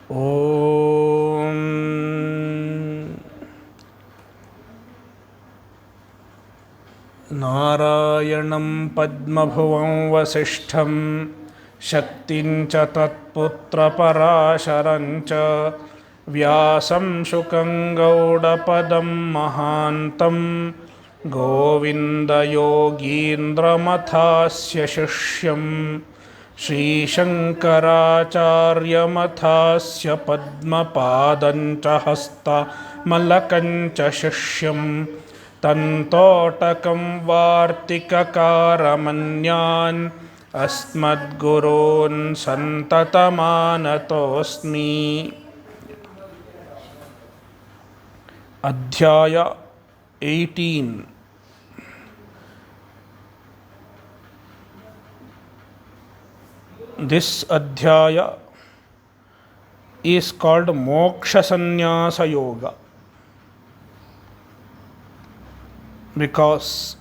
Om Narayanam Padmabhuvam Vasishtham Shaktincha Tatputra Parasharancha Vyasam Shukam Gaudapadam Mahantam Govinda Yogindra Mathasya Shishyam Shri Shankaracharya Mathasya Padmapadancha Hasta Malakancha Shishyam Tantotakam Vartikakaramanyan Asmadgurun Santatamanatosmi. Adhyaya 18. This adhyaya is called Moksha Sannyasa Yoga because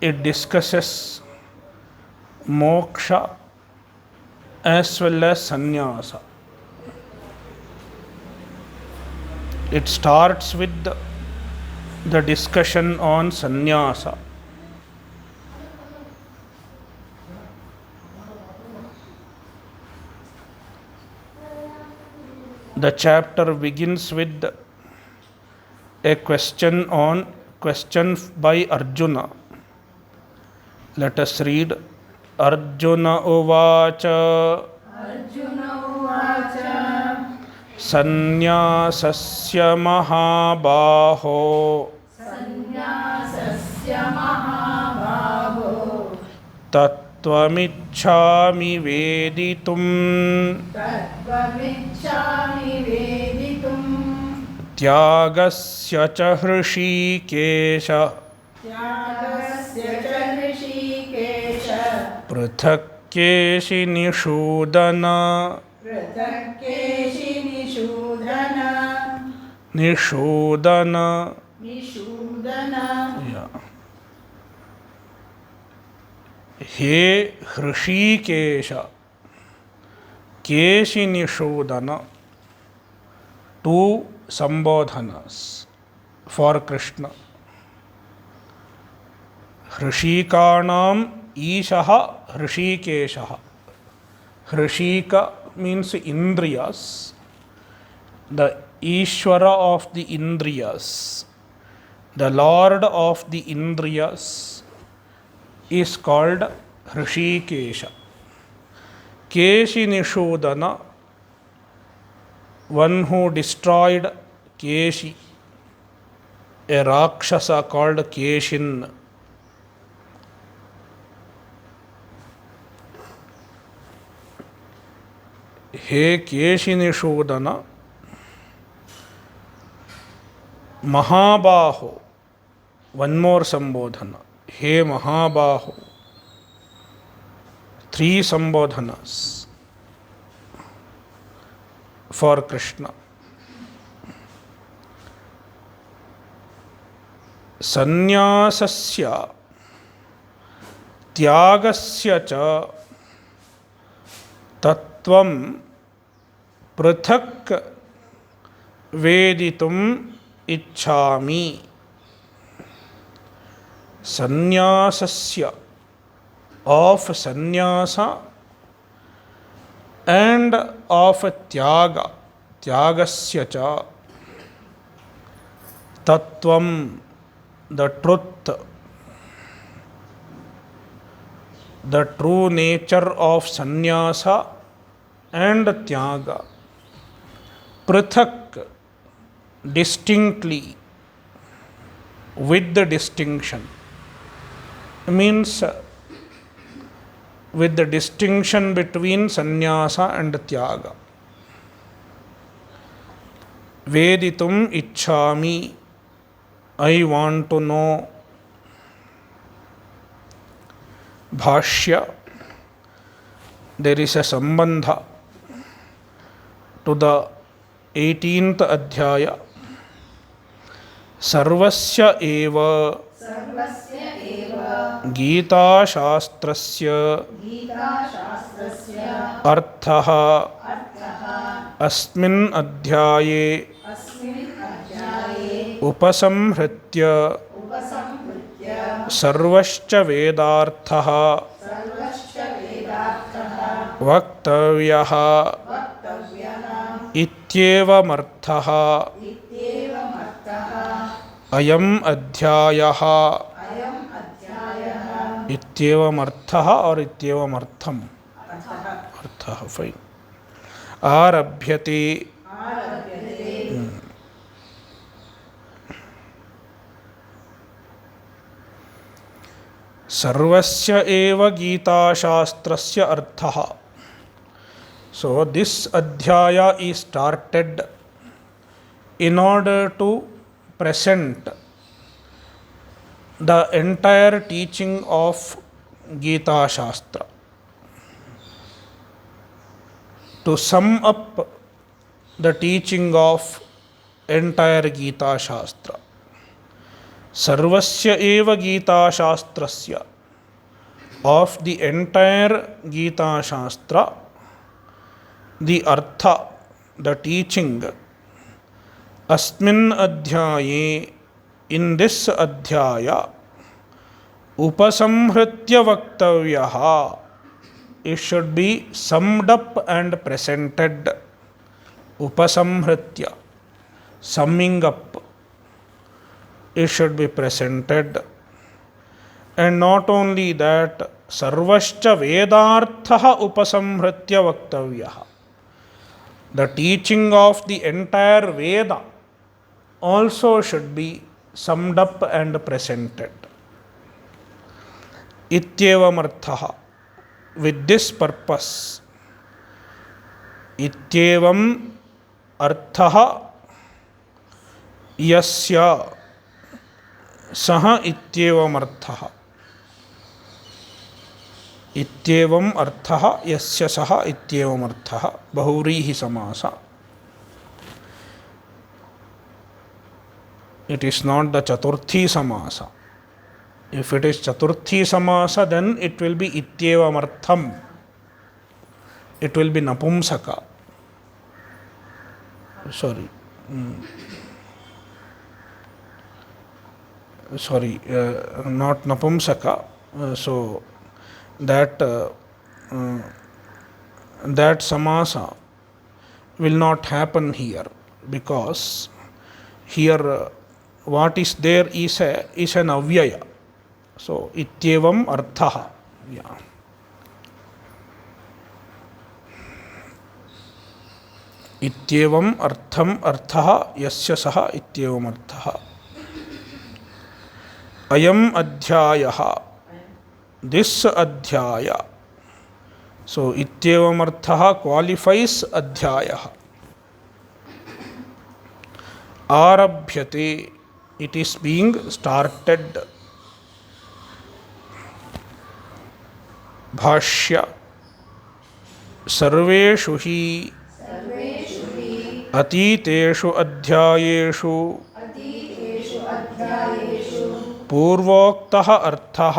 it discusses moksha as well as sannyasa. It starts with the discussion on sannyasa. The chapter begins with a question by Arjuna. Let us read. Arjuna uvacha sannyasasya mahabaho tattvam-icchami veditum tyagasya cha Hrsikesa prthak Kesi-nisudana He Hrsikesa, Kesi-nisudana, two sambodhanas for Krishna. Hrshikanam Ishaha Hrsikeshaha. Hrshika means Indriyas, the Ishvara of the Indriyas, the Lord of the Indriyas is called Hrsikesa. Kesi-nisudana, one who destroyed Kesi, a Rakshasa called Keshin. He Kesi-nisudana, Mahabaho, one more sambodhana. He Mahabaho, three sambodhanas for Krishna. Sannyasasya tyagasya cha tattvam prthak veditum icchami. Sannyasasya, of sannyasa and of tyaga, tyagasya cha tattvam, the truth, the true nature of sannyasa and tyaga. Prthak, distinctly, with the distinction, means with the distinction between sannyasa and tyaga. Veditum icchami, I want to know. Bhashya, there is a sambandha to the 18th adhyaya. Sarvasya eva Gita shastrasya arthaha अस्मिन् अध्याये उपसंहृत्य सर्वश्च वेदार्थः वक्तव्यः इत्येवमर्थः अयम् अध्यायः इत्येवमर्थः और इत्येवमर्थम् अर्थः fine आरभ्यते सर्वस्य एव गीताशास्त्रस्य अर्थः. So this adhyaya is started in order to present the entire teaching of Gita Shastra. To sum up the teaching of entire Gita Shastra. Sarvasya eva Gita Shastrasya, of the entire Gita Shastra, the artha, the teaching, asmin adhyaye, in this adhyaya, upasamhritya vaktavyaha, it should be summed up and presented. Upasamhritya, summing up, it should be presented. And not only that, sarvascha vedarthaha upasamhritya vaktavyaha, the teaching of the entire Veda also should be summed up and presented. Ityevamarthaha, with this purpose. Ityevam arthaha yasya saha ityevamarthaha. Ityevam arthaha yasya saha ityevamarthaha. Bahuvrihi samasa. It is not the chaturthi samasa. If it is chaturthi samasa, then it will be ityevamartham. It will be napumsaka. Sorry. Not napumsaka. So that samasa will not happen here, because here what is there is an avyaya. So ityevam arthaha. Yeah. Ityevam arthaha yasya saha ityevam arthaha. Ayam adhyayaha, this adhyaya. So ityevam arthaha qualifies adhyayaha. Arabhyate, it is being started. Bhashya sarveshu hi atiteshu adhyayeshu पूर्वोक्तः अर्थः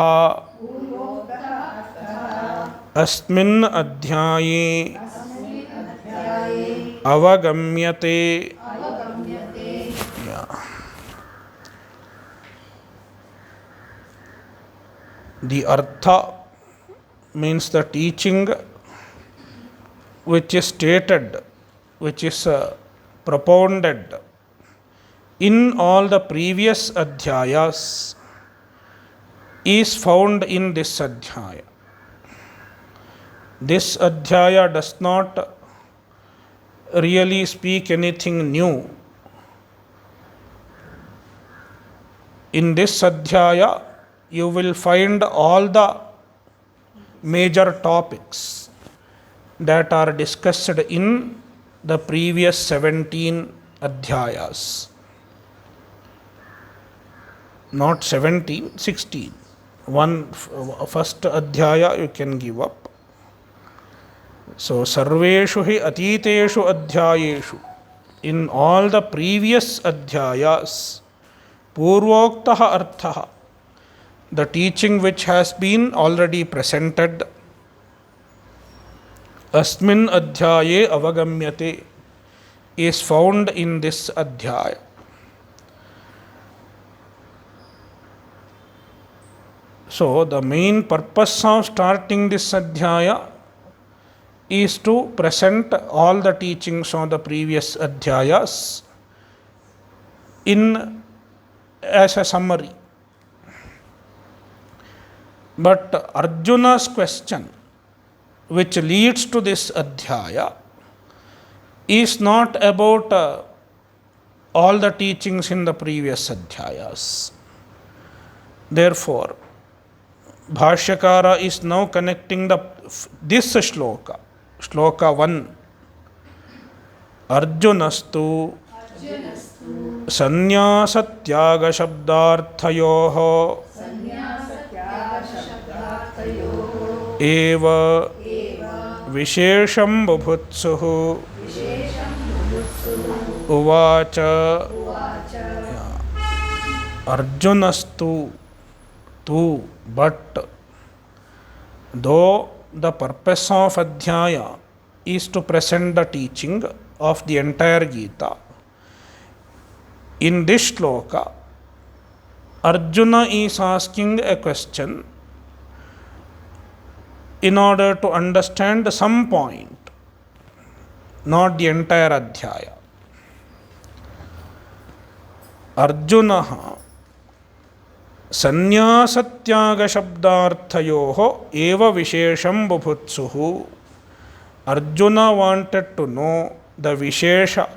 अस्मिन् अध्याये अवगम्यते. The artha means the teaching which is stated, which is propounded in all the previous adhyayas, is found in this adhyaya. This adhyaya does not really speak anything new. In this adhyaya, you will find all the major topics that are discussed in the previous 17 adhyayas. Not 17, 16. One first adhyaya you can give up. So sarveshu hi atiteshu adhyayeshu, in all the previous adhyayas, purvoktaha arthaha, the teaching which has been already presented, asmin adhyaye avagamyate, is found in this adhyaya. So, the main purpose of starting this adhyaya is to present all the teachings of the previous adhyayas in as a summary. But Arjuna's question, which leads to this adhyaya, is not about all the teachings in the previous adhyayas. Therefore, Bhashyakara is now connecting this shloka, shloka 1. Arjunastu sannyasa-tyaga shabdarthayoho eva vishesham bubhutsuhu uvacha. Arjunastu, but though the purpose of adhyaya is to present the teaching of the entire Gita, in this shloka Arjuna is asking a question in order to understand some point, not the entire adhyaya. Arjuna sannyasa-tyaga shabdarthayoho eva vishesham bubhutsuhu. Arjuna wanted to know the vishesha,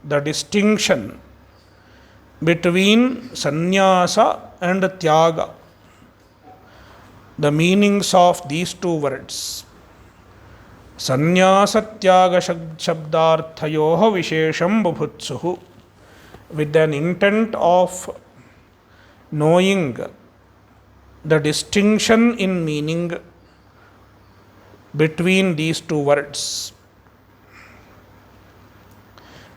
the distinction between sannyasa and tyaga, the meanings of these two words. Sannyasa-tyaga shabdarthayoho vishesham bubhutsuhu, with an intent of knowing the distinction in meaning between these two words.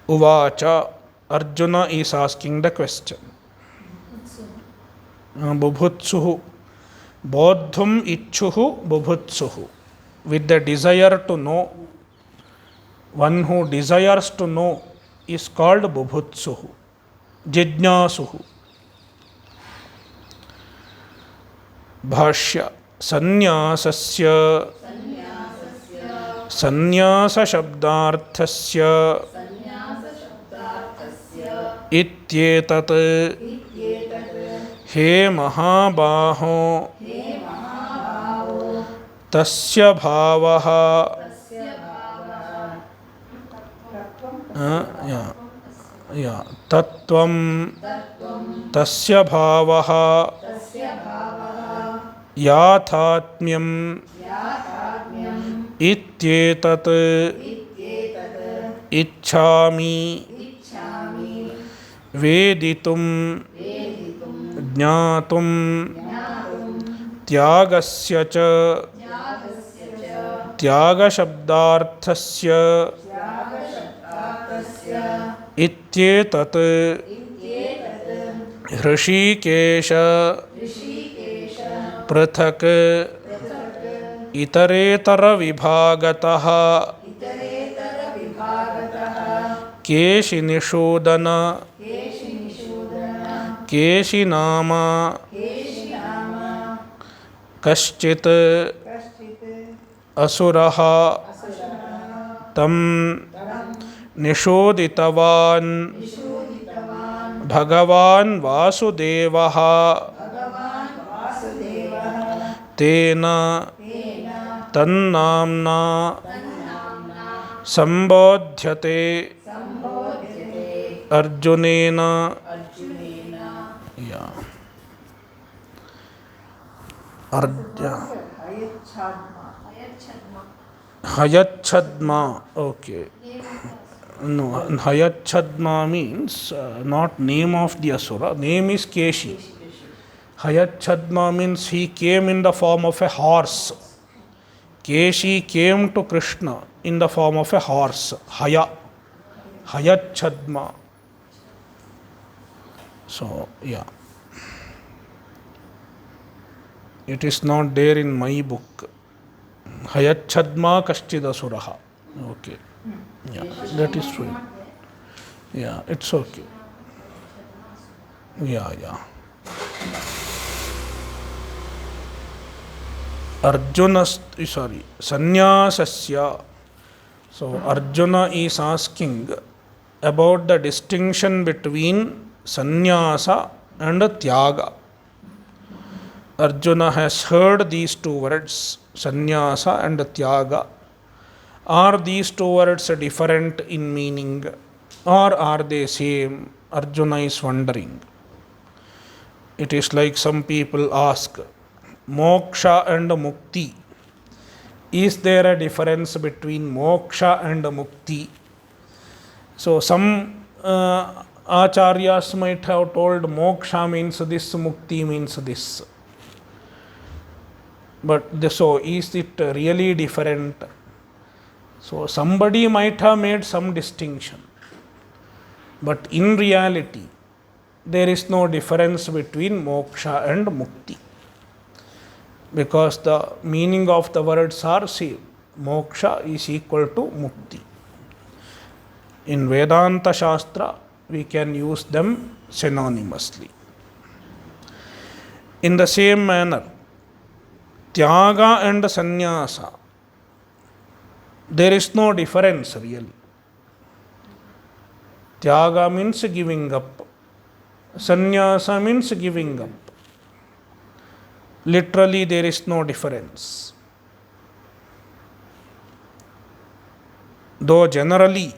Uvacha, Arjuna is asking the question. Bubhutsuhu, bodhum icchuhu bubhutsuhu, with the desire to know. One who desires to know is called bubhutsuhu, jijnasuhu. Bhashya, sannyasasya sannyasa shabdarthasya ityetat he mahabaho tasya bhavaha tattvam tasya bhavaha yathatmyam ityetat icchami veditum jnatum tyagasya cha tyaga shabdarthasya ityetat Hrsikesa prthak itaretara vibhagatah Kesi-nisudana Kesi-nama kaschit asuraha tam nishoditavan Bhagawad Vasudeva tena tannamna sambodhyate Arjunena. Hayachadma. Okay. No, Hayachadma means not name of the asura. Name is Keshi. Hayachadma means he came in the form of a horse. Keshi came to Krishna in the form of a horse. Hayachadma. So, yeah. It is not there in my book. Hayachadma kaschid asuraha. Okay. Yeah, that is true. Yeah, it's okay. Yeah, yeah. Sannyasasya. So Arjuna is asking about the distinction between sannyasa and tyaga. Arjuna has heard these two words, sannyasa and tyaga. Are these two words different in meaning or are they same? Arjuna is wondering. It is like some people ask, moksha and mukti. Is there a difference between moksha and mukti? So some acharyas might have told moksha means this, mukti means this. But so is it really different? So somebody might have made some distinction. But in reality, there is no difference between moksha and mukti. Because the meaning of the words are same. Moksha is equal to mukti. In Vedanta Shastra, we can use them synonymously. In the same manner, tyaga and sannyasa, there is no difference really. Tyaga means giving up. Sannyasa means giving up. Literally, there is no difference. Though generally,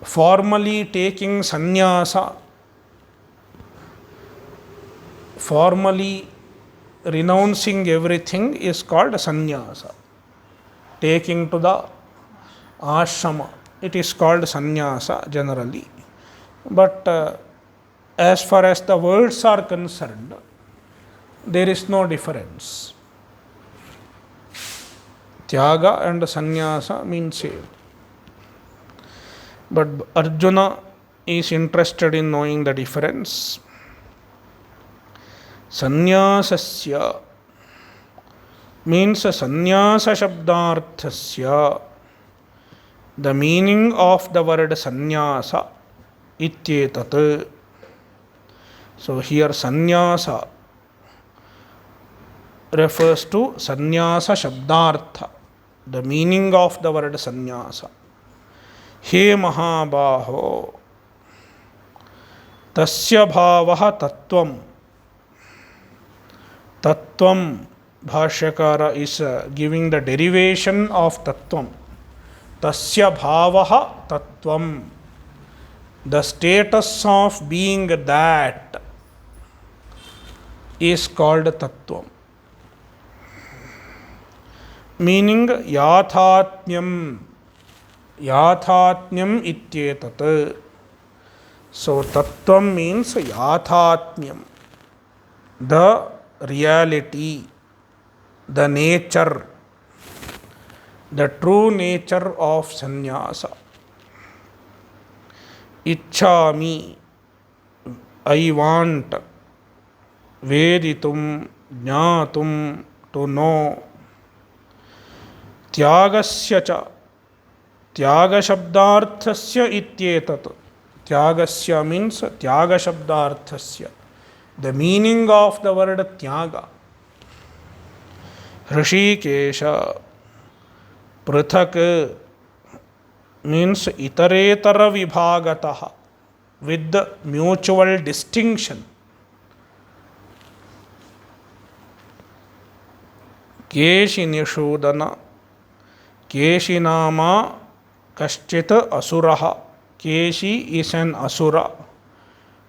formally taking sannyasa, formally renouncing everything is called sannyasa. Taking to the ashrama, it is called sannyasa generally. But as far as the words are concerned, there is no difference. Tyaga and sannyasa mean same. But Arjuna is interested in knowing the difference. Sannyasasya means sannyasa shabdarthasya. The meaning of the word sannyasa ityetat. So here sannyasa refers to sannyasa shabdartha, the meaning of the word sannyasa. He Mahabaho, tasya bhavaha tattvam. Tattvam, Bhashyakara is giving the derivation of tattvam. Tasya bhavaha tattvam. The status of being that is called tattvam. Meaning yathatmyam. Yathatmyam ityetat. So tattvam means yathatmyam. The reality, the nature, the true nature of sannyasa. Icchami, I want. Veditum, jnatum, to know. Tyagasya cha, tyaga shabdarthasya ityetat. Tyagasya means tyaga shabdarthasya. The meaning of the word tyaga. Hrsikesa, prthak means itaretara vibhagataha, with the mutual distinction. Kesi-nisudana, Kesi-nama kaschit asuraha. Kesi is an asura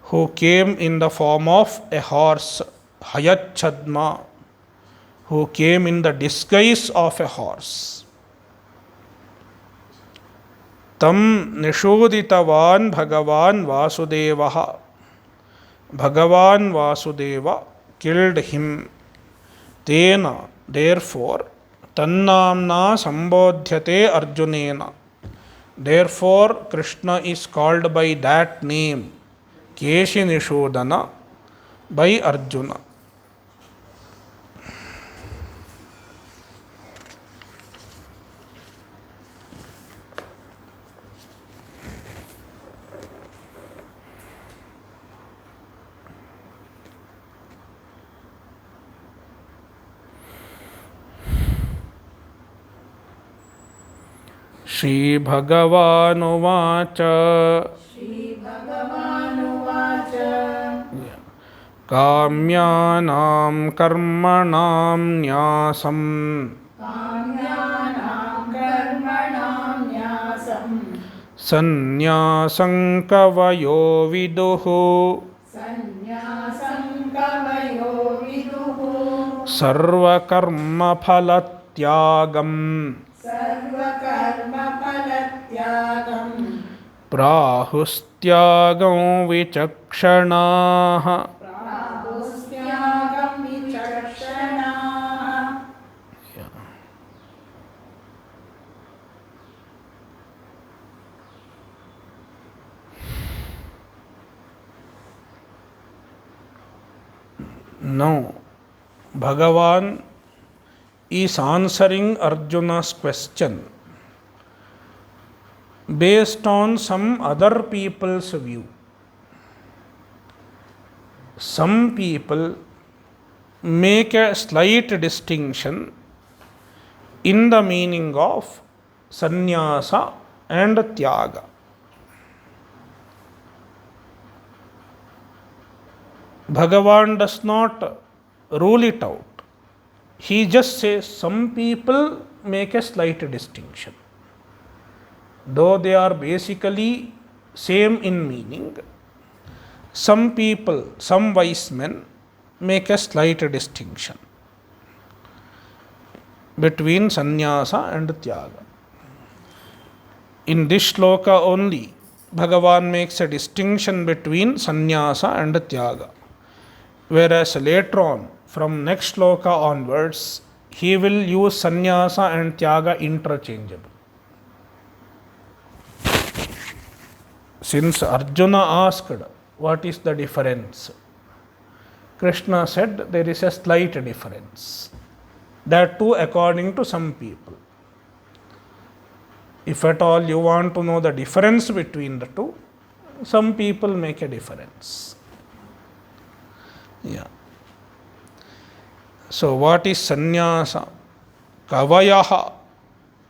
who came in the form of a horse, hayachadma, who came in the disguise of a horse. Tam nishuditavan Bhagawan Vasudeva. Bhagawan Vasudeva killed him. Tena, therefore, tannamna sambodhyate Arjunena. Therefore, Krishna is called by that name, Kesi-nisudana, by Arjuna. श्रीभगवानुवाच काम्यानां कर्मणां न्यासं संन्यासं कवयो विदुः सर्वकर्मफलत्यागं प्राहुस्त्यागं विचक्षणाः Now, Bhagavan is answering Arjuna's question based on some other people's view. Some people make a slight distinction in the meaning of sannyasa and tyaga. Bhagavan does not rule it out. He just says some people make a slight distinction. Though they are basically same in meaning, some people, some wise men make a slight distinction between sannyasa and tyaga. In this shloka only, Bhagavan makes a distinction between sannyasa and tyaga. Whereas later on, from next shloka onwards, he will use sannyasa and tyaga interchangeably. Since Arjuna asked, what is the difference? Krishna said there is a slight difference. That too according to some people. If at all you want to know the difference between the two, some people make a difference. Yeah. So what is sannyasa? Kavayah,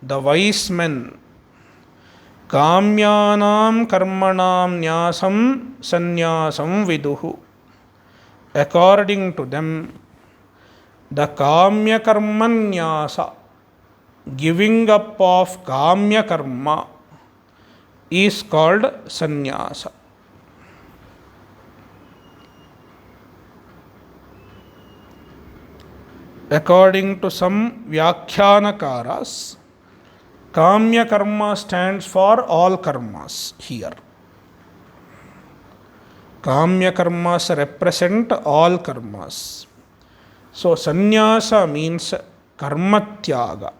the wise men. Kamyanam karmanam nyasam sannyasam viduh. According to them, the kamya karma nyasa, giving up of kamya karma, is called sannyasa. According to some Vyakhyānakaras, kamya karma stands for all karmas here. Kamya karmas represent all karmas. So sannyasa means karma tyaga.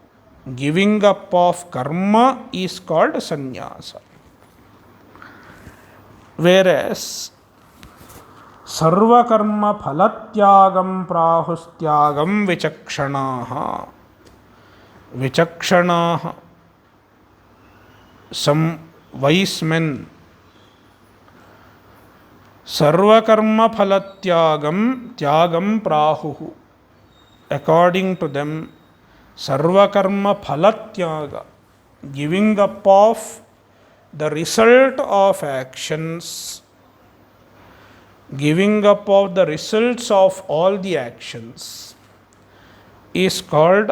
Giving up of karma is called sannyasa. Whereas Sarva-karma-phala-tyagam prahustyagam vichakshanaha. Vichakshanaha. Some wise men. Sarva-karma-phala-tyagam tyagam prahuhu. According to them, Sarva-karma-phala-tyaga, giving up of the result of actions, giving up of the results of all the actions, is called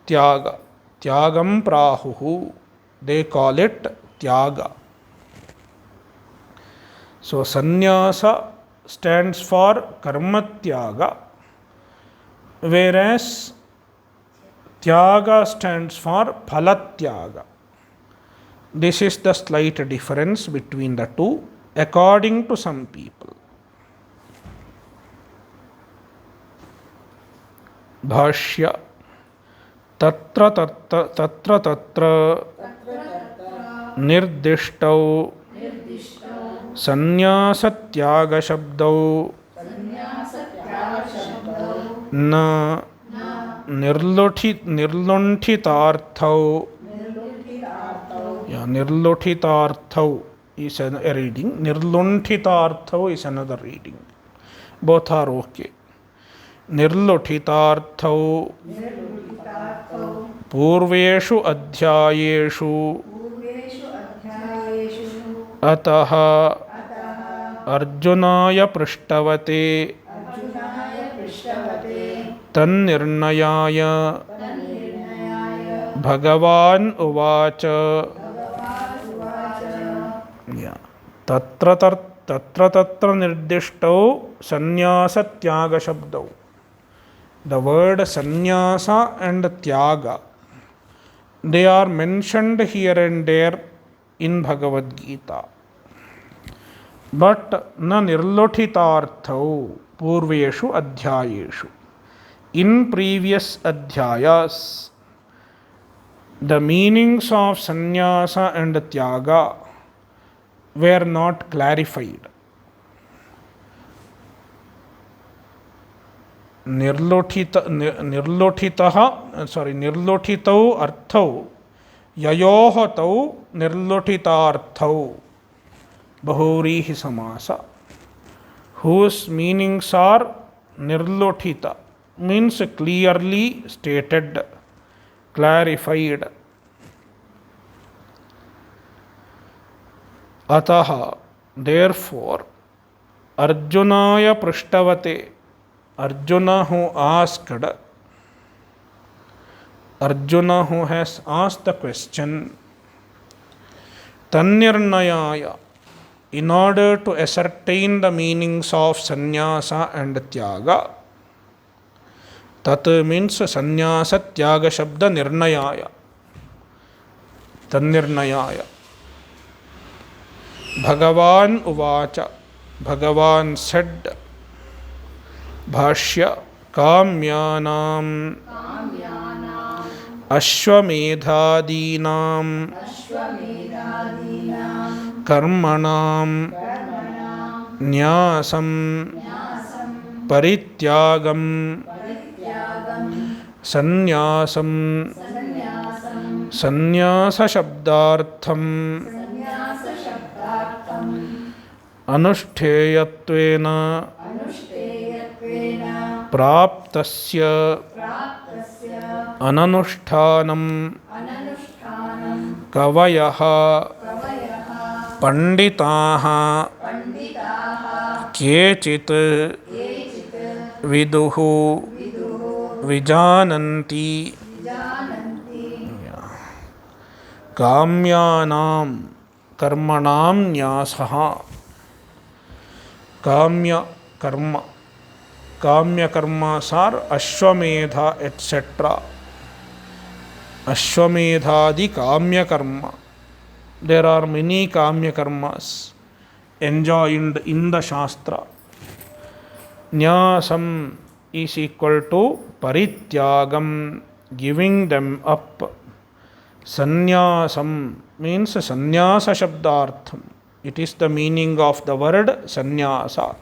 tyaga. Tyagam prahuhu. They call it tyaga. So sannyasa stands for karma tyaga, whereas tyaga stands for phala tyaga. This is the slight difference between the two, according to some people. Bhashya. Tatra tatra nirdishtau sannyasa tyaga shabdau na nirluthitarthau. Yeah, nirluthitarthau is a reading. Nirluthitarthau is another reading. Both are okay. Nirluthitarthau पूर्वेषु अध्यायेषु अतः अर्जुनाय पृष्टवते तन्निर्णयाय भगवान् उवाच तत्र तत्र निर्दिष्टौ संन्यास-त्याग-शब्दौ. The word sannyasa and tyaga, they are mentioned here and there in Bhagavad Gita. But na nirlothitārthau purveshu adhyayeshu. In previous adhyayas, the meanings of sannyasa and tyaga were not clarified. निर्लोठितौ अर्थौ ययोः तौ निर्लोठितार्थौ बहुव्रीहि समास. Whose meanings are nirlothita, means clearly stated, clarified. Ataha, therefore, Arjunaya prishhtavate, Arjuna who asked, Arjuna who has asked the question, Tannirnayaya, in order to ascertain the meanings of sannyasa and tyaga. Tat means sannyasa tyaga shabda nirnayaya, tannirnayaya. Bhagavan uvacha, Bhagavan said, Bhashya kamyanam ashvamedhadinam karmanam nyasam parityagam sannyasam sannyasa shabdartham अनुष्ठेयत्वेन प्राप्तस्य अननुष्ठानं कवयः पंडिताः केचित् विदुः विजानन्ति काम्यानां कर्मणां न्यासः. Kamya karma. Kamya karmas are Ashwamedha, etc. Ashwamedhadi kamya karma. There are many kamya karmas enjoined in the Shastra. Nyasam is equal to parityagam, giving them up. Sannyasam means sannyasa shabdartham. It is the meaning of the word sannyasa.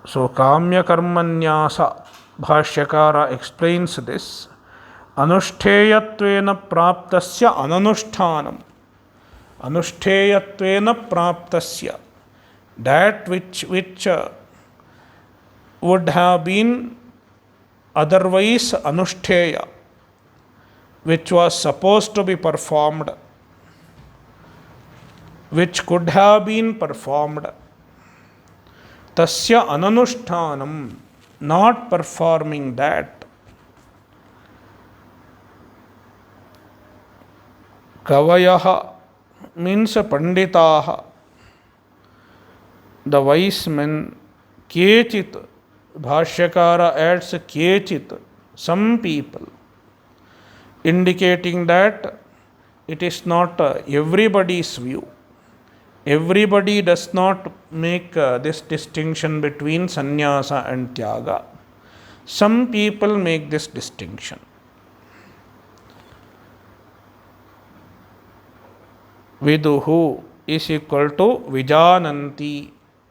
So, kamya karmanyasa, Bhashyakara explains this. Anushteyatvena praptasya ananushtanam. Anushteyatvena praptasya. That which would have been otherwise anushtheya, which was supposed to be performed, which could have been performed, tasya ananushtanam, not performing that. Kavayah means panditaha, the wise men. Kechit, Bhashyakara adds kechit, some people, indicating that it is not everybody's view. Everybody does not make this distinction between sannyasa and tyaga. Some people make this distinction. Viduh is equal to vijananti.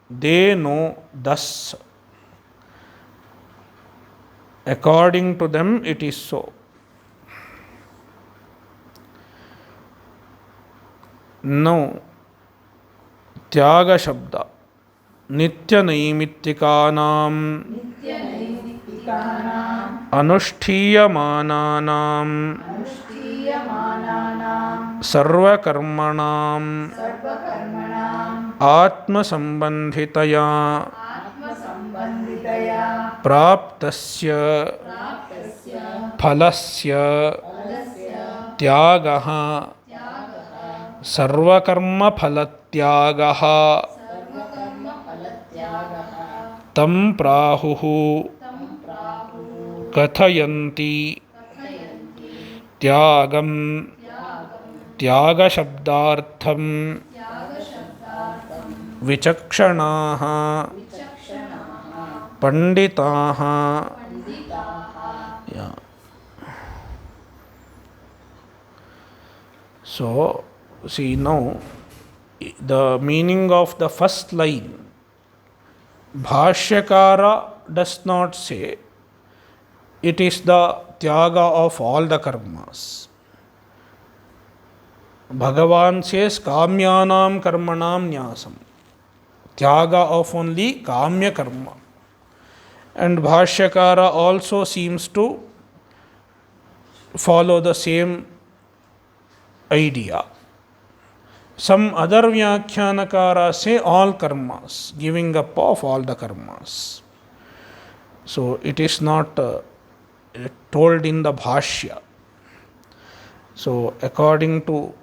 They know thus. According to them, it is so. Now, tyaga shabda, nitya naimittikanam अनुष्ठीयमानानां सर्वकर्मणां आत्मसम्बन्धितया प्राप्तस्य फलस्य त्यागः सर्वकर्मफलत्यागः तं प्राहुः कथयन्ति त्यागं त्यागशब्दार्थं विचक्षणाः पंडिताः. Yeah. So, see now the meaning of the first line. Bhashyakara does not say it is the tyaga of all the karmas. Bhagavan says kamyanam karmanam nyasam. Tyaga of only kamya karma. And Bhashyakara also seems to follow the same idea. Some other Vyakhyanakara say all karmas, giving up of all the karmas. So it is not told in the Bhashya. So according to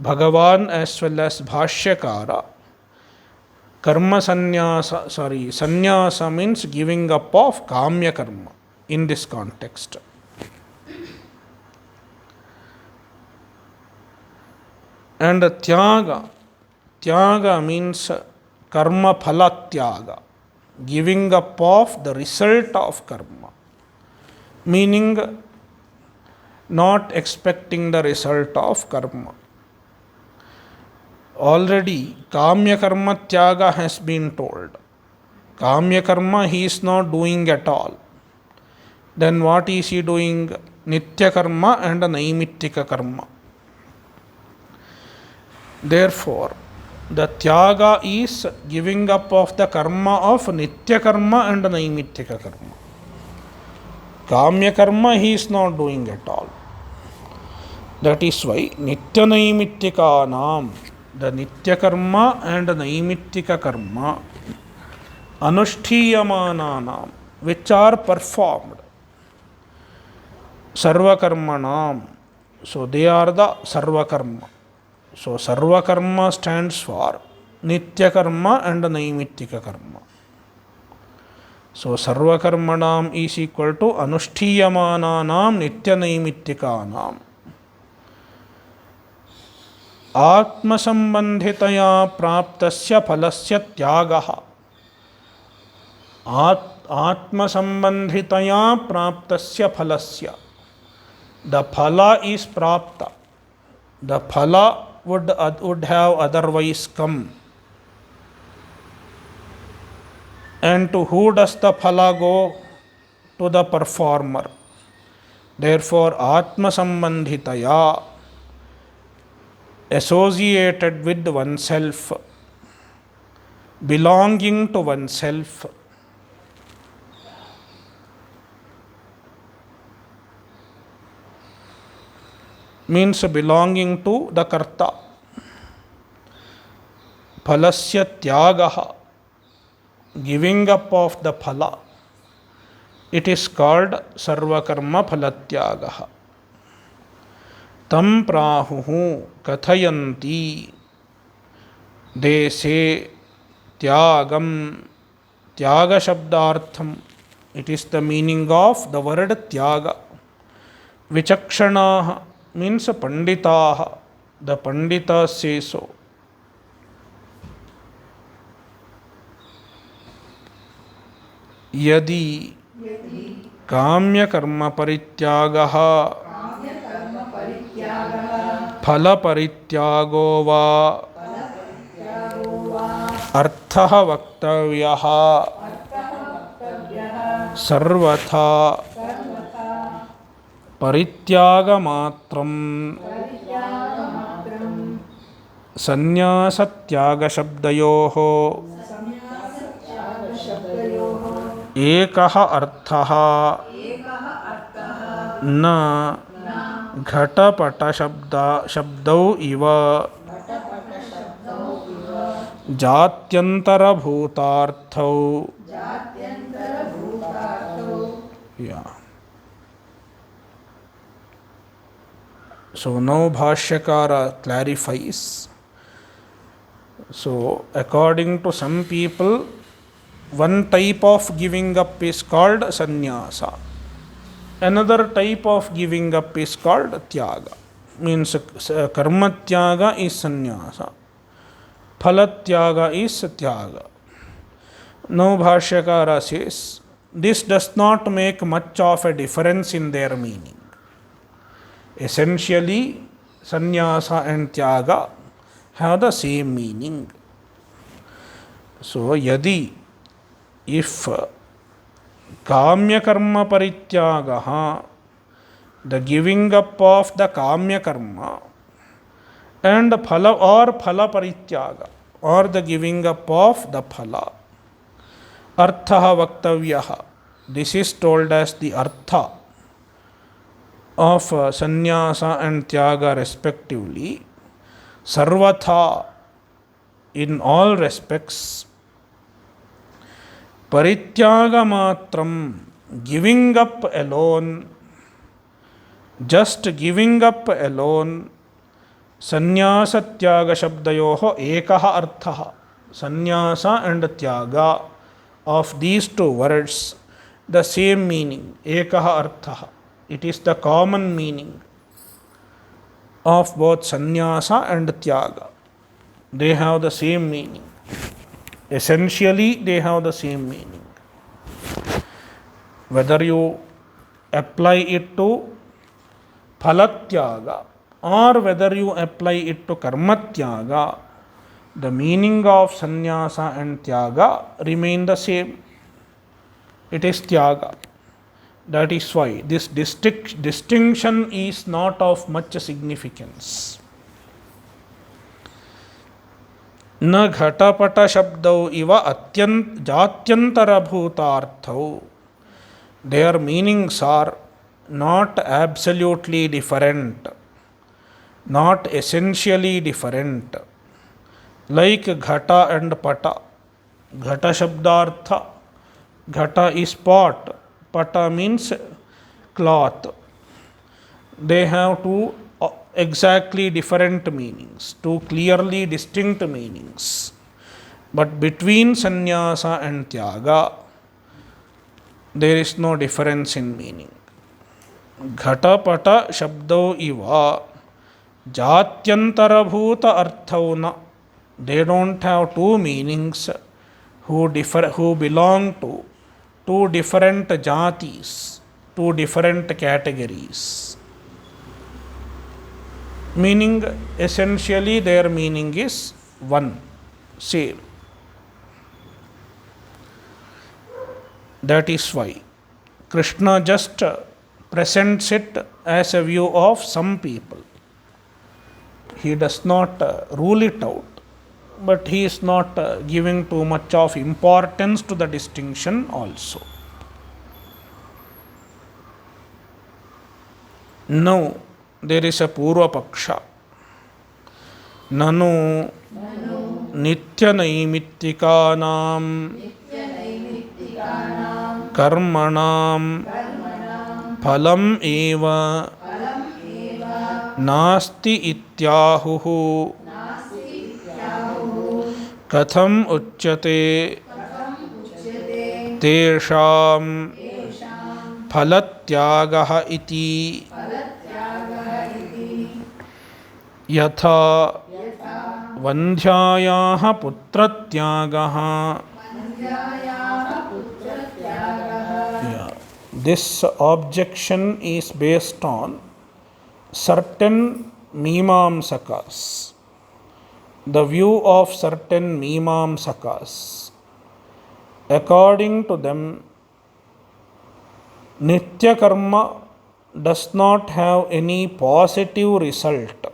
Bhagavan as well as Bhashyakara, sannyasa means giving up of kamya karma in this context. And tyaga means karma-phala-tyagah, giving up of the result of karma, meaning not expecting the result of karma. Already kamya karma tyaga has been told. Kamya karma he is not doing at all. Then what is he doing? Nitya karma and naimittika karma. Therefore, the tyaga is giving up of the karma of nitya karma and naimittika karma. Kamya karma he is not doing at all. That is why nitya naimittika nam, the nitya karma and naimittika karma, anushtiyamananam, which are performed, sarva-karmanam, so they are the sarva-karma. So sarva-karma stands for nitya karma and naimittika karma. So sarva-karmanam is equal to anushtiyamananam nitya naimittikanam. आत्मसंबंधितया प्राप्तस्य फलस्य त्यागः. आत्मसंबंधितया प्राप्तस्य फलस्य. The phala is prapta. The phala would have otherwise come. And to who does the phala go? To the performer. Therefore, atmasambandhitaya, associated with oneself, belonging to oneself, means belonging to the karta. Phalasya tyagaha, giving up of the phala. It is called Sarva-karma-phala-tyagah. Tam prahuhu kathayanti, they say tyagam, tyaga shabdartham. It is the meaning of the word tyaga. Vichakshanaha means panditaha. The panditas say so. Yadi kamya karma parityagah phala parityago va arthah vaktavyah sarvatha parityaga matram sannyasa tyaga shabdayoho एकः अर्थः न घटपटशब्दौ इव जात्यन्तरभूतार्थौ. Yeah. So now Bhashyakara clarifies. So according to some people, one type of giving up is called sannyasa. Another type of giving up is called tyaga. Means karma tyaga is sannyasa. Phala-tyagah is tyaga. Now Bhashyakara says, this does not make much of a difference in their meaning. Essentially, sannyasa and tyaga have the same meaning. So, if kamya-karma-phala-tyagah, the giving up of the kamya-karma, and phala-parityaga, or the giving up of the phala, artha vaktavyaha, this is told as the artha of sannyasa and tyaga respectively, sarvatha, in all respects, parityaga matram, giving up alone, just giving up alone, sannyasa tyaga shabdayoho ekaha arthaha, sannyasa and tyaga, of these two words, the same meaning, ekaha arthaha. It is the common meaning of both sannyasa and tyaga. They have the same meaning. Essentially, they have the same meaning. Whether you apply it to phala-tyaga or whether you apply it to karma-tyaga, the meaning of sannyasa and tyaga remain the same. It is tyaga. That is why this distinction is not of much significance. न घटपट शब्दौ इव जात्यंतरभूतार्थौ. Their meanings are not absolutely different, not essentially different. Like ghata and pata. Ghata shabdartha. Ghata is pot. Pata means cloth. They have two exactly different meanings, two clearly distinct meanings. But between sannyasa and tyaga, there is no difference in meaning. Ghata pata shabdau iva jatyantarabhuta arthauna. They don't have two meanings who belong to two different jatis, two different categories. Meaning, essentially their meaning is one, same. That is why Krishna just presents it as a view of some people. He does not rule it out, but he is not giving too much of importance to the distinction also. Now, there is a Purva Paksha. Nanu nitya naimittikanam karmanam phalam eva nasti ityahuhu katham uchyate tesham phala-tyagah iti yatha vandhyayaah putra-tyagah. This objection is based on certain mimamsakas. The view of certain mimamsakas. According to them, nitya karma does not have any positive result.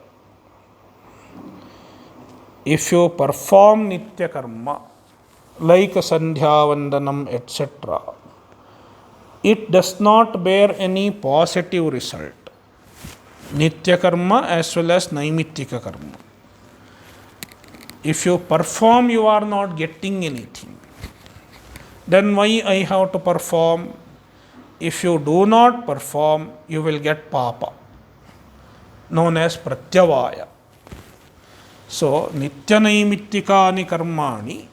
If you perform nitya karma, like sandhya vandanam, etc., it does not bear any positive result. Nitya karma as well as naimittika karma. If you perform, you are not getting anything. Then why I have to perform? If you do not perform, you will get papa, known as pratyavaya. So, nitya naimittikani karmani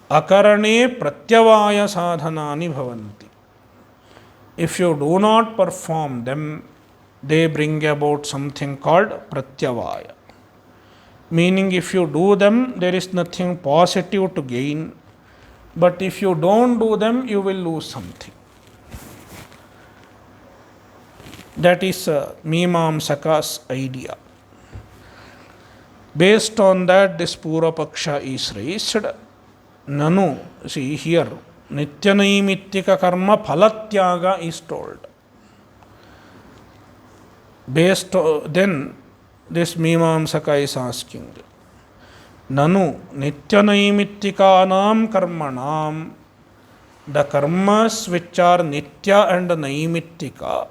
akarane pratyavaya sadhanani bhavanti. If you do not perform them, they bring about something called pratyavaya. Meaning, if you do them, there is nothing positive to gain. But if you don't do them, you will lose something. That is Mimamsaka's idea. Based on that, this Purva Paksha is raised. Nanu, see here, nitya naimittika karma-phala-tyagah is told. Then this Mimamsaka is asking, Nanu nitya naimittikanam karmanam, the karmas which are nitya and naimittika,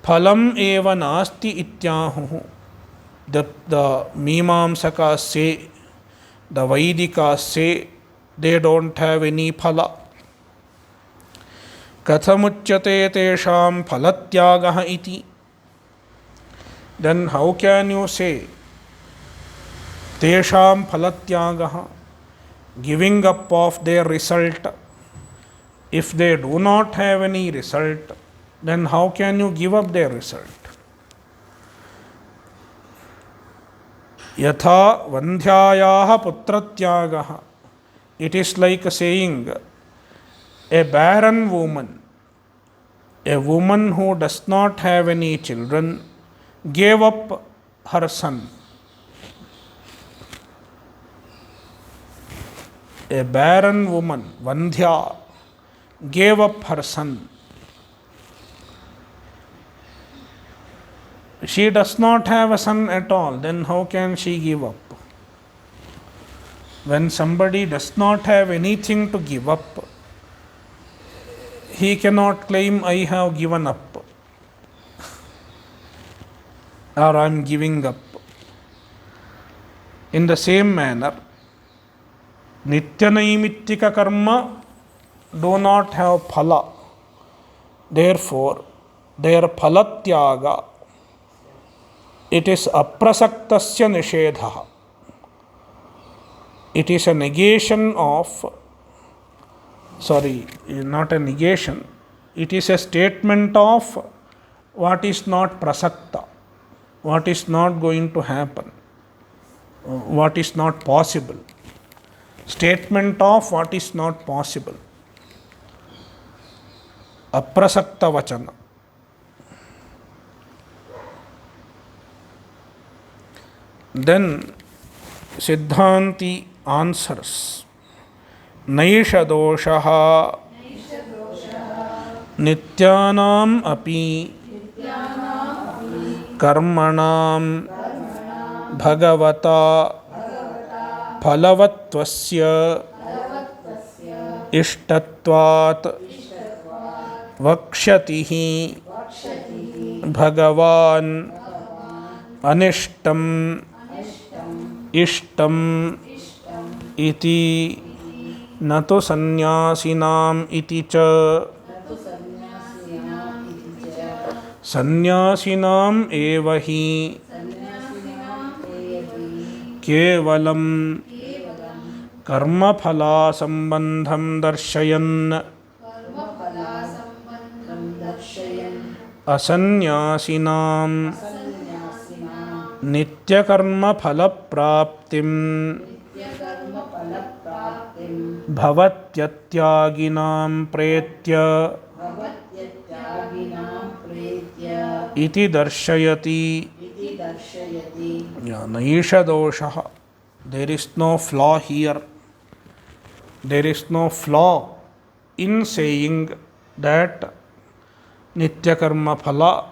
phalam eva nasti ityahuhu. The Mimamsakas say, the Vaidikas say, they don't have any phala. Kathamuchyate tesham phala-tyagah iti. Then how can you say tesham phala-tyagah, giving up of their result? If they do not have any result, then how can you give up their result? Yatha vandhyayaha putratyagah. It is like saying a barren woman, a woman who does not have any children, gave up her son. A barren woman, Vandhya, gave up her son. She does not have a son at all, then how can she give up? When somebody does not have anything to give up, he cannot claim, I have given up, or I am giving up. In the same manner, nitya naimittika karma do not have phala. Therefore, their phala-tyaga, it is aprasaktasya nishedha. It is a negation of, not a negation, it is a statement of what is not prasakta, what is not going to happen, what is not possible. Statement of what is not possible. Aprasakta vachana. Then Siddhanti answers, Naisha doshaha nityanam api karmanam bhagavata phalavattvasya ishtatvat vakshatihi bhagavan anishtam ishtam iti natu sannyasinam iti cha. Sannyasinam eva hi kevalam karma phala sambandham darshayan asanyasinam nitya karma phala praptim bhavatyattyaginam pretya iti darshayati. Naisha dosha. There is no flaw here. There is no flaw in saying that nitya karma phala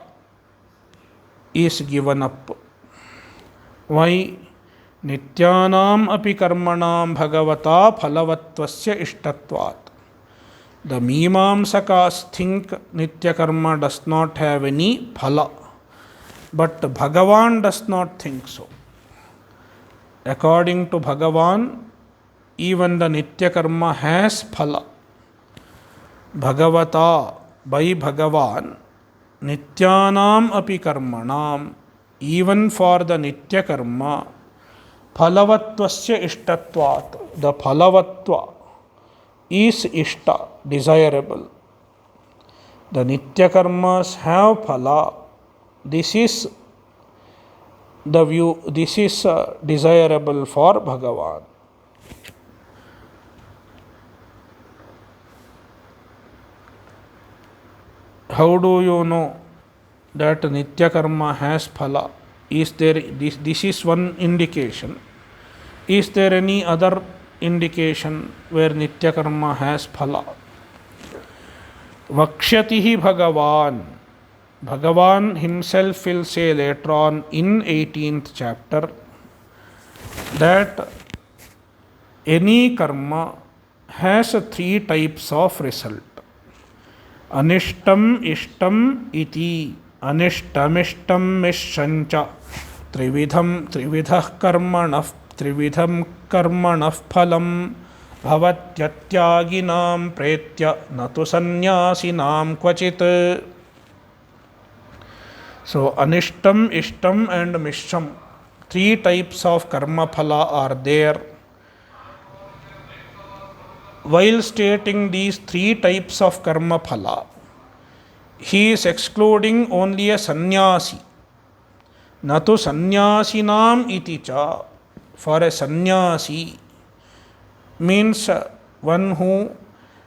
is given up. Why? Nityanam api karmanam bhagavata phalavattvasya ishtatvat. The Mimamsakas think nitya karma does not have any phala, but Bhagavan does not think so. According to Bhagavan, even the nitya karma has phala. Bhagavata, by Bhagavan, nityanam api karmanam, even for the nitya karma, phalavattvasya ishtatvat, the phalavatva is ishta, desirable. The nitya karmas have phala. This is the view, this is desirable for Bhagavan. How do you know that nitya karma has phala? Is there this is one indication. Is there any other indication where nitya karma has phala? Vakshatihi Bhagavan. Bhagavan himself will say later on in 18th chapter that any karma has three types of result. Anishtam ishtam iti, anishtamishtam mishrancha, trividham karmanah phalam bhavatyattyaginam pretya natu sannyasinam kvachit. So anishtam, ishtam and mishram, three types of karma phala are there. While stating these three types of karma phala, he is excluding only a sannyasi. Natu sannyasinam iti cha. For a sannyasi means one who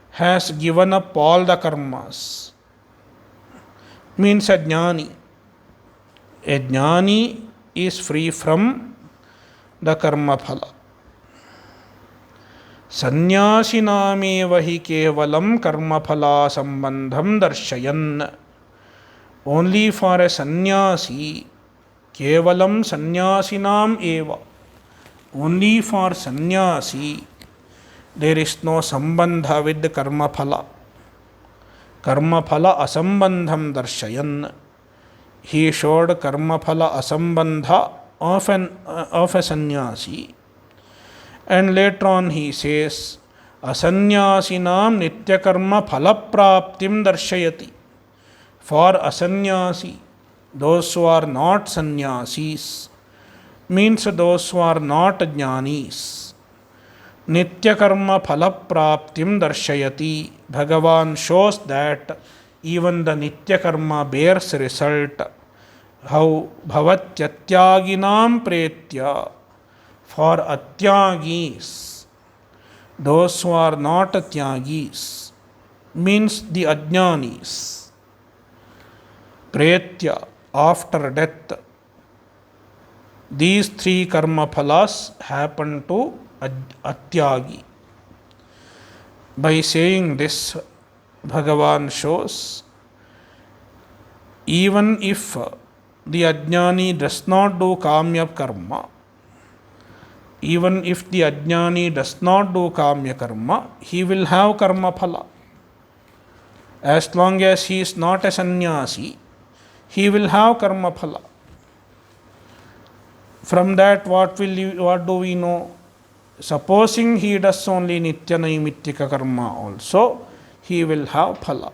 has given up all the karmas, means a jnani. A jnani is free from the karma phala. Sannyasinameva hi kevalam karma phala sambandham darshayan. Only for a sannyasi, kevalam sannyasinam eva. Only for sannyasi, there is no sambandha with the karma phala. Karma phala asambandham darshayan. He showed karma phala asambandha of a sannyasi. And later on he says, asanyasinam nitya karma phalapraptim darshayati. For asannyasi, those who are not sannyasis, means those who are not jnanis, nitya karma phalapraptim darshayati. Bhagavan shows that even the nitya karma bears result. How bhavatyattyaginam pretya. For atyagis, those who are not tyagis, means the ajnanis. Pretya, after death. These three karma phalas happen to atyagi. By saying this, Bhagavan shows even if the ajnani does not do kamya karma, even if the ajnani does not do kamya karma, he will have karma phala. As long as he is not a sannyasi, he will have karma phala. From that, what do we know? Supposing he does only nitya naimittika karma also, he will have phala.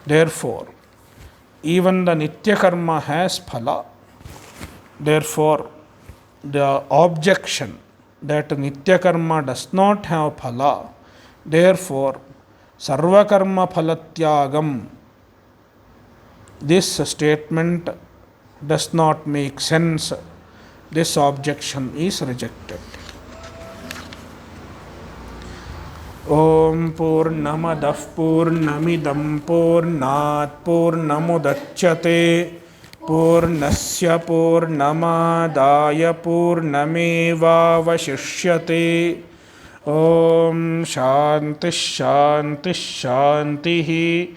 Therefore, even the nitya karma has phala. Therefore, the objection that nitya karma does not have phala, therefore, Sarva-karma-phala-tyagah, this statement does not make sense. This objection is rejected. Om Purnamadah Purnamidam Purnat Purnamudachyate Purnasya Purnamadaya Purnameva Vashishyate. Om Shanti Shanti Shanti.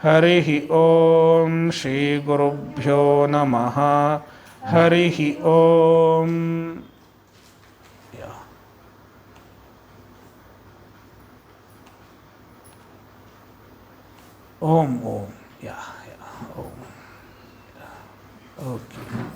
Harihi Om Shri Gurubhyo Namaha. Harihi Om. Yeah. Om, Om. Yeah, yeah. Om. Yeah. Okay.